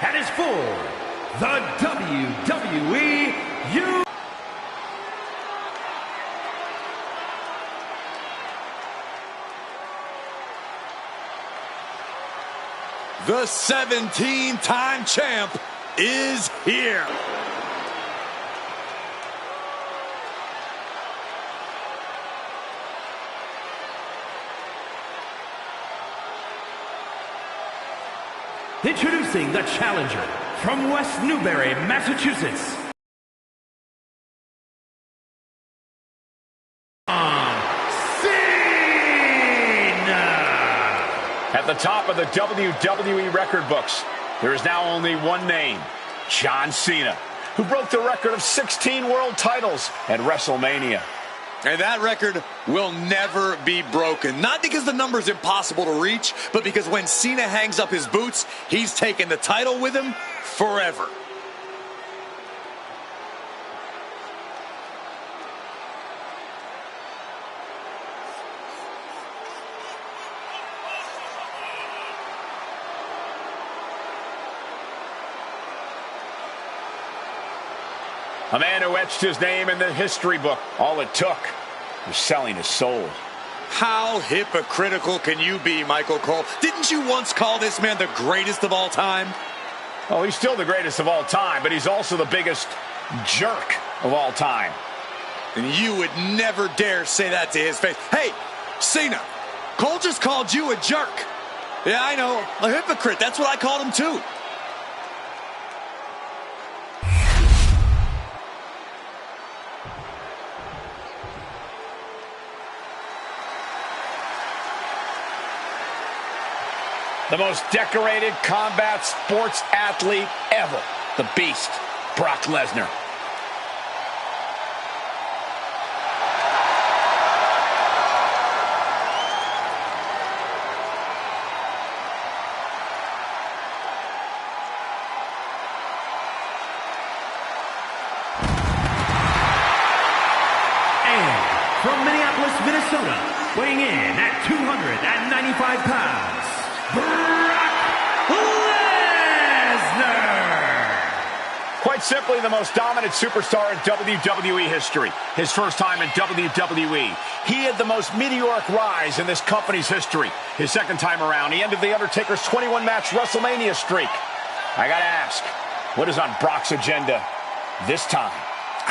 and is for the WWE U. The 17-time champ is here. Introducing the challenger from West Newbury, Massachusetts. At the top of the WWE record books, there is now only one name, John Cena, who broke the record of 16 world titles at WrestleMania. And that record will never be broken. Not because the number is impossible to reach, but because when Cena hangs up his boots, he's taking the title with him forever. A man who etched his name in the history book. All it took was selling his soul. How hypocritical can you be, Michael Cole? Didn't you once call this man the greatest of all time? Oh, he's still the greatest of all time, but he's also the biggest jerk of all time. And you would never dare say that to his face. Hey, Cena, Cole just called you a jerk. Yeah, I know, a hypocrite. That's what I called him too. The most decorated combat sports athlete ever. The Beast, Brock Lesnar. And from Minneapolis, Minnesota, weighing in at 295 pounds, Brock Lesnar! Quite simply, the most dominant superstar in WWE history. His first time in WWE. He had the most meteoric rise in this company's history. His second time around, he ended The Undertaker's 21-match WrestleMania streak. I gotta ask, what is on Brock's agenda this time?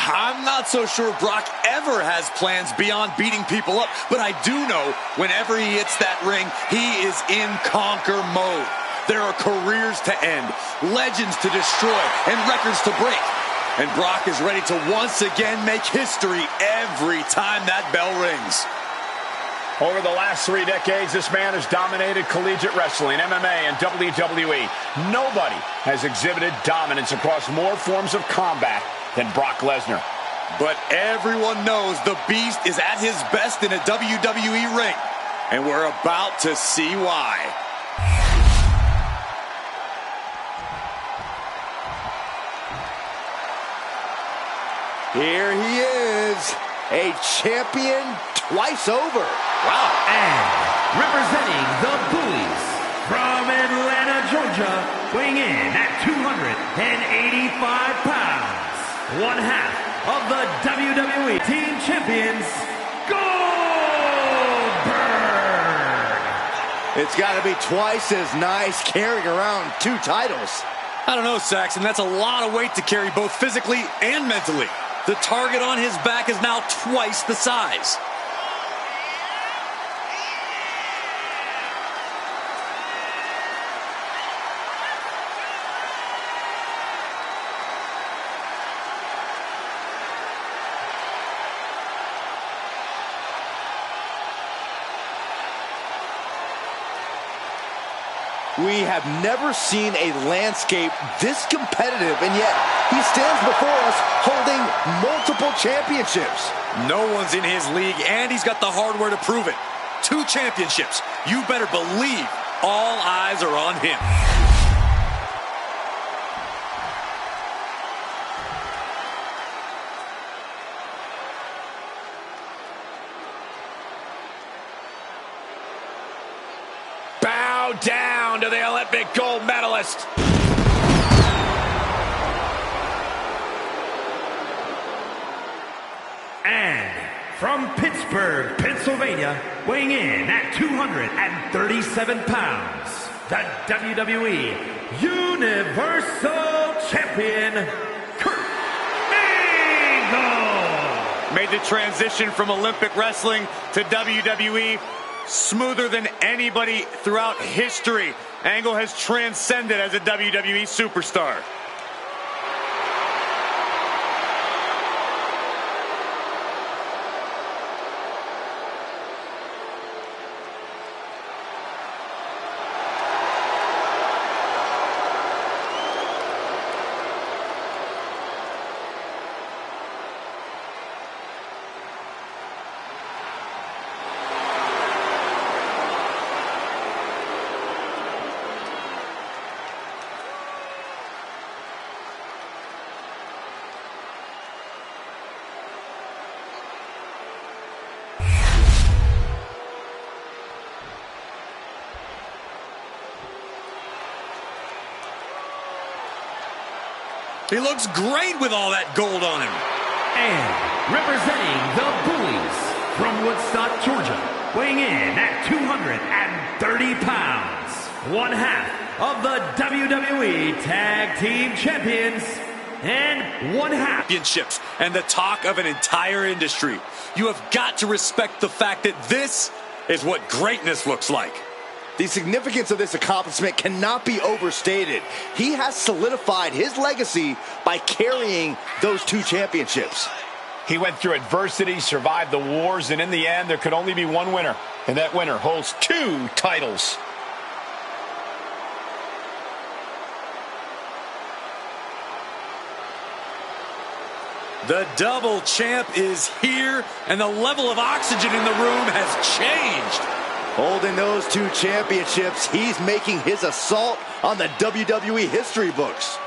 I'm not so sure Brock ever has plans beyond beating people up, but I do know whenever he hits that ring, he is in conquer mode. There are careers to end, legends to destroy, and records to break. And Brock is ready to once again make history every time that bell rings. Over the last 3 decades, this man has dominated collegiate wrestling, MMA, and WWE. Nobody has exhibited dominance across more forms of combat than Brock Lesnar. But everyone knows the Beast is at his best in a WWE ring. And we're about to see why. Here he is, a champion twice over. Wow. And representing the Bullies from Atlanta, Georgia, weighing in at 285 pounds, one half of the WWE Team Champions, Goldberg! It's got to be twice as nice carrying around 2 titles. I don't know, Saxon. That's a lot of weight to carry both physically and mentally. The target on his back is now twice the size. We have never seen a landscape this competitive, and yet he stands before us holding multiple championships. No one's in his league, and he's got the hardware to prove it. 2 championships. You better believe all eyes are on him. Bow down to the Olympic gold medalist. from Pittsburgh, Pennsylvania, weighing in at 237 pounds, the WWE Universal Champion, Kurt Angle. Made the transition from Olympic wrestling to WWE smoother than anybody throughout history. Angle has transcended as a WWE superstar. He looks great with all that gold on him. And representing the Bullies from Woodstock, Georgia, weighing in at 230 pounds, one half of the WWE Tag Team Champions, and one half Championships and the talk of an entire industry. You have got to respect the fact that this is what greatness looks like. The significance of this accomplishment cannot be overstated. He has solidified his legacy by carrying those two championships. He went through adversity, survived the wars, and in the end, there could only be one winner. And that winner holds two titles. The double champ is here, and the level of oxygen in the room has changed. Holding those two championships, he's making his assault on the WWE history books.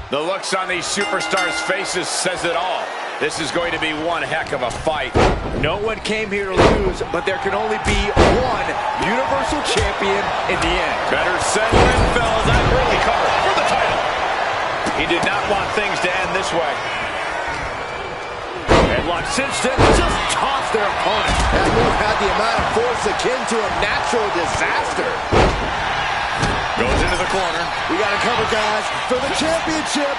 The looks on these superstars' faces says it all. This is going to be one heck of a fight. No one came here to lose, but there can only be one Universal Champion in the end. Better settle in, fellas. I'm really covered for the title. He did not want things to end this way. Headlock cinched it, just tossed their opponent. That move had the amount of force akin to a natural disaster. Goes into the corner. We got to cover, guys, for the championship.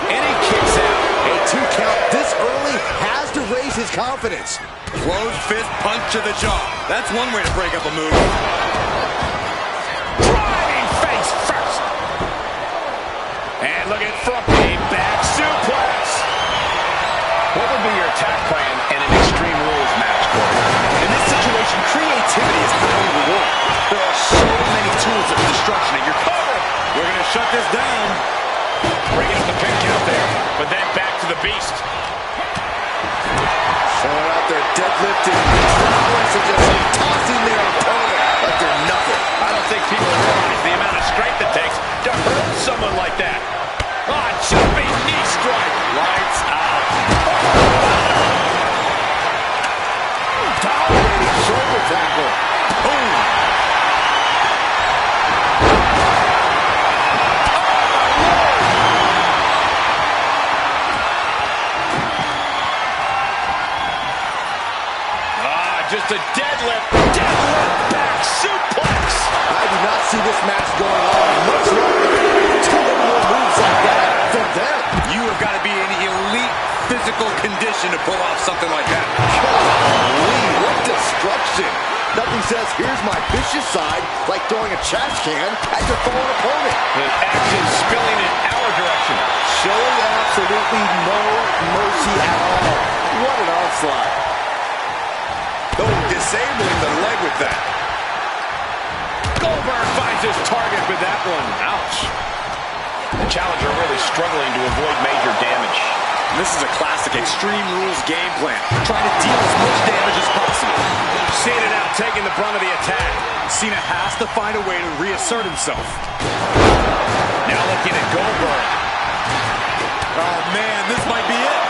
And he kicks out. A 2 count this early has to raise his confidence. Closed fist punch to the jaw. That's one way to break up a move. Driving face first. And look at front knee back suplex. What would be your attack plan in an Extreme Rules match, Corey? In this situation, creativity is highly rewarded. There are so many tools of destruction at your cover. We're going to shut this down. Bringing up the pin count there, but then back to the beast. Someone out there deadlifting, and just tossing their opponent like they're nothing. I don't think people realize the amount of strength it takes to hurt someone like that. Oh, jumping knee strike. Lights out. Dominating shoulder tackle. Boom. Just a deadlift back suplex. I do not see this match going on much longer. Too many more moves like that from them. You have got to be in elite physical condition to pull off something like that. Golly, what destruction. Nothing says, here's my vicious side, like throwing a trash can at your fallen opponent. The action spilling in our direction. Showing absolutely no mercy at all. What an onslaught. Oh, disabling the leg with that. Goldberg finds his target with that one. Ouch. The challenger really struggling to avoid major damage. This is a classic Extreme Rules game plan. Trying to deal as much damage as possible. Cena now taking the brunt of the attack. Cena has to find a way to reassert himself. Now looking at Goldberg. Oh, man, this might be it.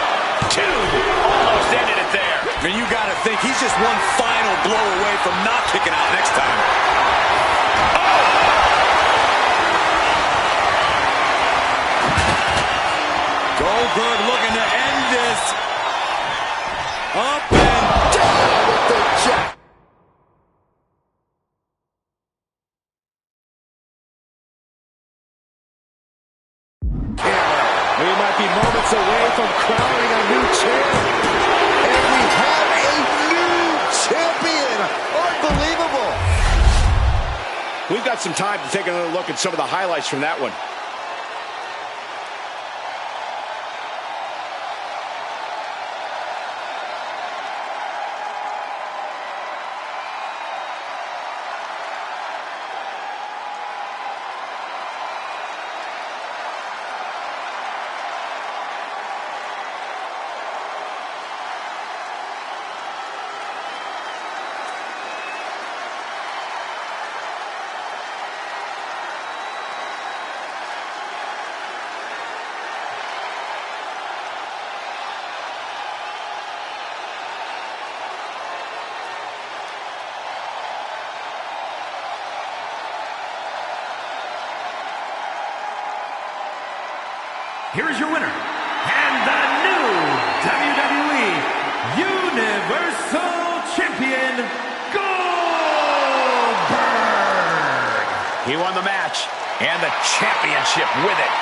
2. Almost ended it there. I mean, you got to think he's just one final blow away from not kicking out next time. Goldberg looking to end this. Up and Down with the jack. We might be moments away from crowning a new champ. And we have a new champion. Unbelievable. We've got some time to take another look at some of the highlights from that one. Here is your winner, and the new WWE Universal Champion, Goldberg! He won the match and the championship with it.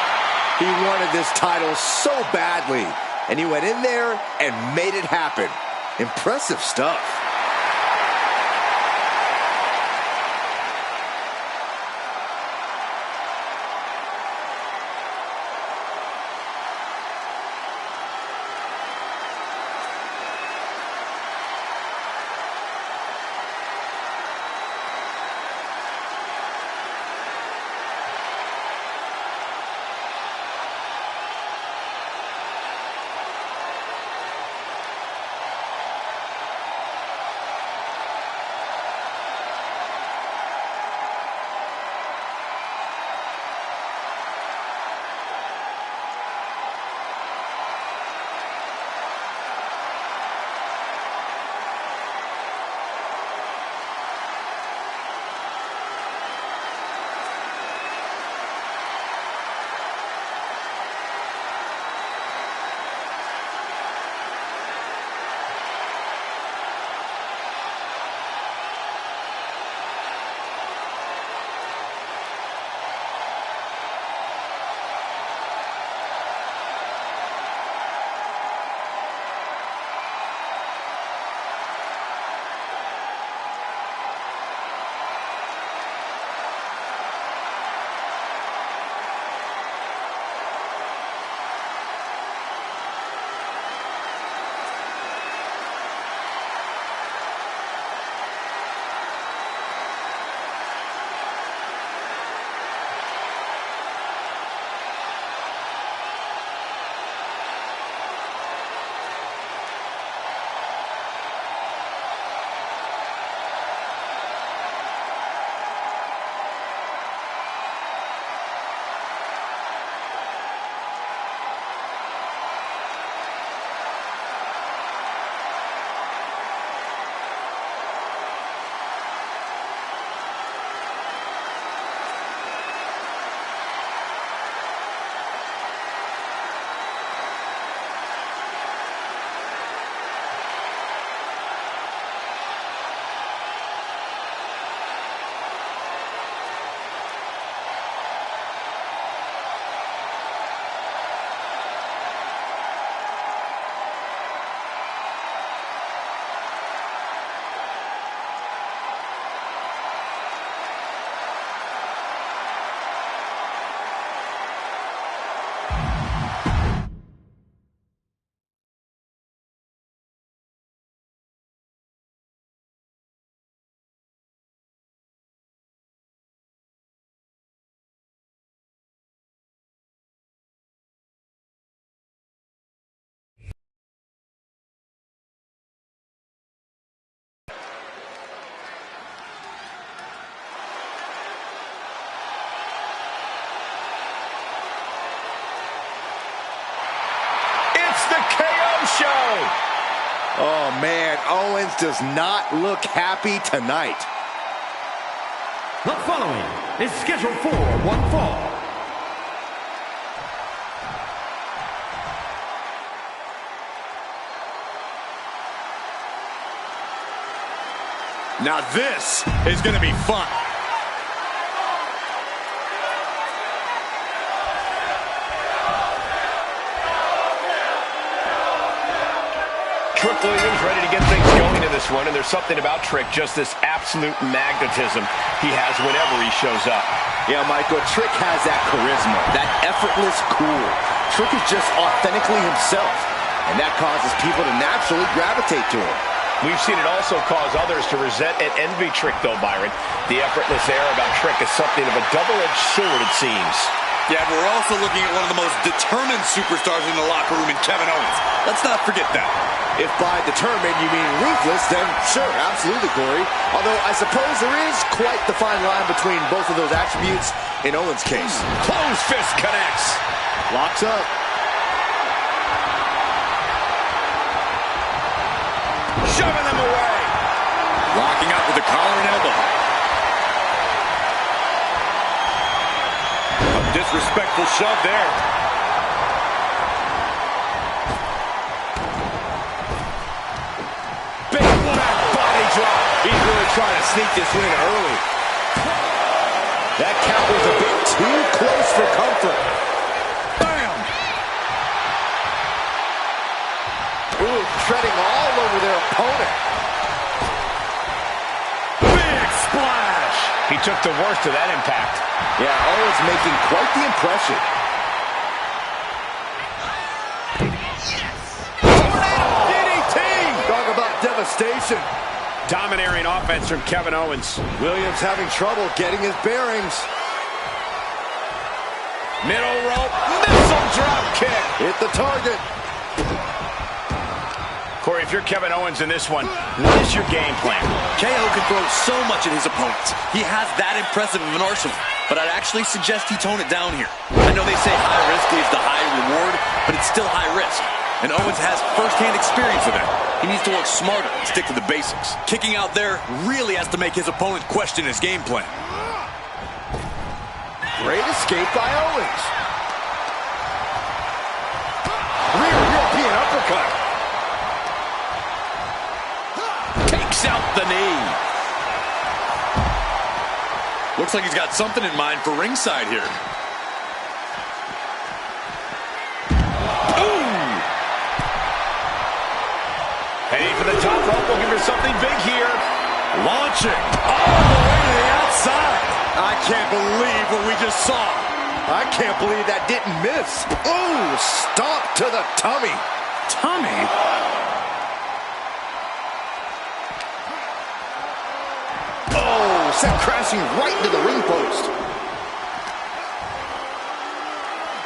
He wanted this title so badly, and he went in there and made it happen. Impressive stuff. Oh, man, Owens does not look happy tonight. The following is scheduled for one fall. Now this is going to be fun. Trick Williams ready to get things going in this one, and there's something about Trick, just this absolute magnetism he has whenever he shows up. Yeah, Michael, Trick has that charisma, that effortless cool. Trick is just authentically himself, and that causes people to naturally gravitate to him. We've seen it also cause others to resent and envy Trick, though, Byron. The effortless air about Trick is something of a double-edged sword, it seems. Yeah, but we're also looking at one of the most determined superstars in the locker room in Kevin Owens. Let's not forget that. If by determined you mean ruthless, then sure, absolutely, Corey. Although I suppose there is quite the fine line between both of those attributes in Owens' case. Closed fist connects. Locks up. Shoving them away. Locking up with the collar and elbow. A disrespectful shove there. Big back body drop. He's really trying to sneak this win early. That count was a bit too close for comfort. Bam! Ooh, treading all over their opponent. Big splash. He took the worst of that impact. Yeah, Owens making quite the impression. DDT! Talk about devastation. Domineering offense from Kevin Owens. Williams having trouble getting his bearings. Middle rope, missile drop kick. Hit the target. Corey, if you're Kevin Owens in this one, what is your game plan? KO can throw so much at his opponents. He has that impressive of an arsenal. But I'd actually suggest he tone it down here. I know they say high risk is the high reward, but it's still high risk. And Owens has first-hand experience of that. He needs to work smarter and stick to the basics. Kicking out there really has to make his opponent question his game plan. Great escape by Owens. Rear European uppercut. Takes out the knee. Looks like he's got something in mind for ringside here. Heading for the top rope, looking for something big here. Launching all the way to the outside. I can't believe what we just saw. I can't believe that didn't miss. Ooh, stomp to the tummy. Tummy? Oh, sent crashing right into the ring post.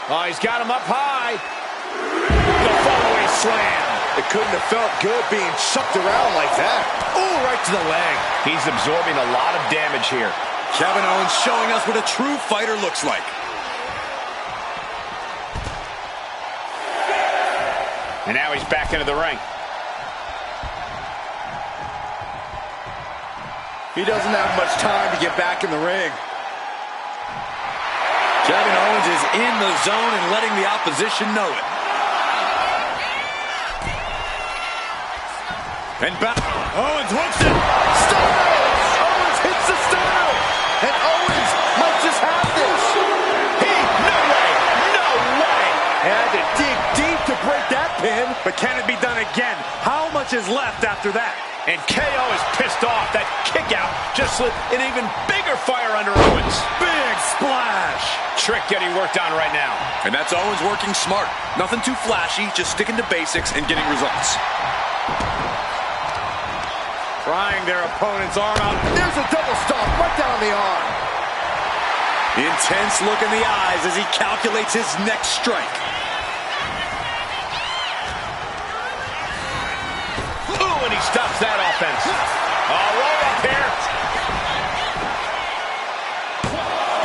Oh, he's got him up high. The following slam. It couldn't have felt good being chucked around like that. Ooh, right to the leg. He's absorbing a lot of damage here. Kevin Owens showing us what a true fighter looks like. And now he's back into the ring. He doesn't have much time to get back in the ring. Kevin Owens is in the zone and letting the opposition know it. And back. Owens whoops it. Stunner! Owens hits the stunner! And Owens might just have this. No way! No way! Had to dig deep to break that pin. But can it be done again? How much is left after that? And KO is pissed off. That kick out just lit an even bigger fire under Owens. Big splash. Trick getting worked on right now. And that's Owens working smart. Nothing too flashy, just sticking to basics and getting results. Prying their opponent's arm out. There's a double stomp right down the arm. Intense look in the eyes as he calculates his next strike. Ooh, and he stops that offense. Roll up here.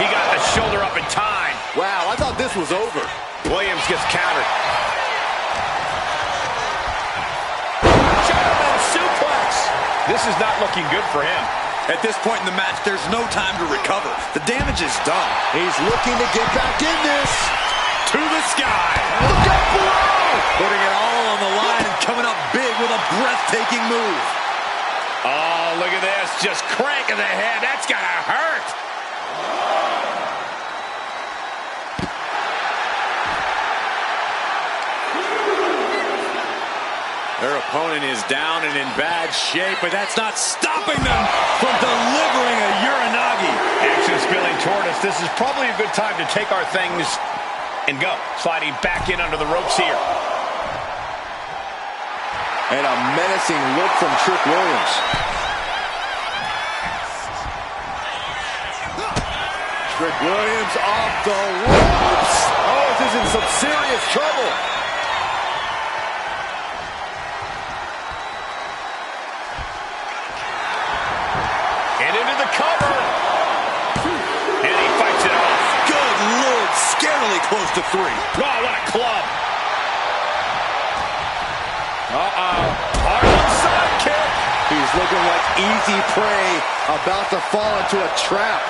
He got the shoulder up in time. Wow, I thought this was over. Williams gets countered. this is not looking good for him. At this point in the match, there's no time to recover. The damage is done. He's looking to get back in this. To the sky. Look out below. Putting it all on the line and coming up big with a breathtaking move. Oh, look at this. Just cranking the head. That's got to hurt. Their opponent is down and in bad shape, but that's not stopping them from delivering a Uranagi. Action spilling toward us. This is probably a good time to take our things and go. Sliding back in under the ropes here. And a menacing look from Trick Williams. Trick Williams off the ropes. Oh, this is in some serious trouble. And into the cover. And he fights it off. Good Lord, scarily close to 3. Oh, what a club. Harlem sidekick. He's looking like easy prey, about to fall into a trap.